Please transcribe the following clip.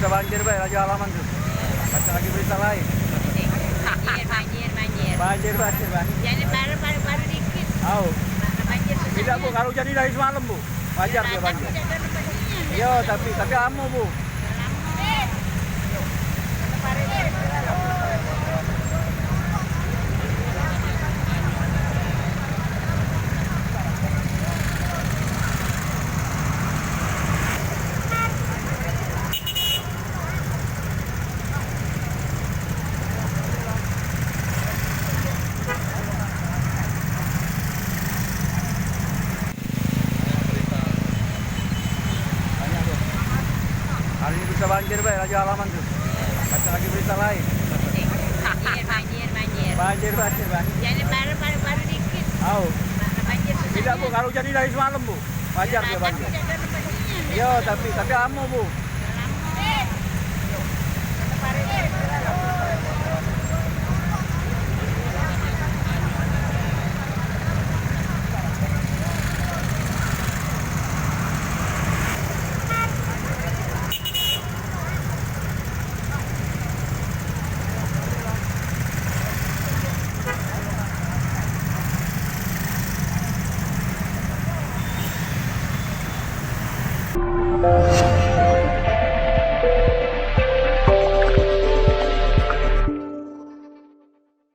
bisa banjir, Bay, lagi halaman tuh. Baca lagi berita lain. Banjir. Banjir, Bang. Jadi baru dikit. Tahu. Banjir Tidak, Bu, kalau jadi dari semalam, Bu. Wajar dia banjir. Iya, tapi amu, Bu. Hari ini bisa banjir, Bay, lagi halaman tuh. Baca lagi berita lain. Banjir. Banjir, Bang. Jadi baru dikit. Tahu. Banjir. Tidak, Bu, kalau jadi dari semalam, Bu. Wajar dia banjir. Iya, tapi amu, Bu. Thank you.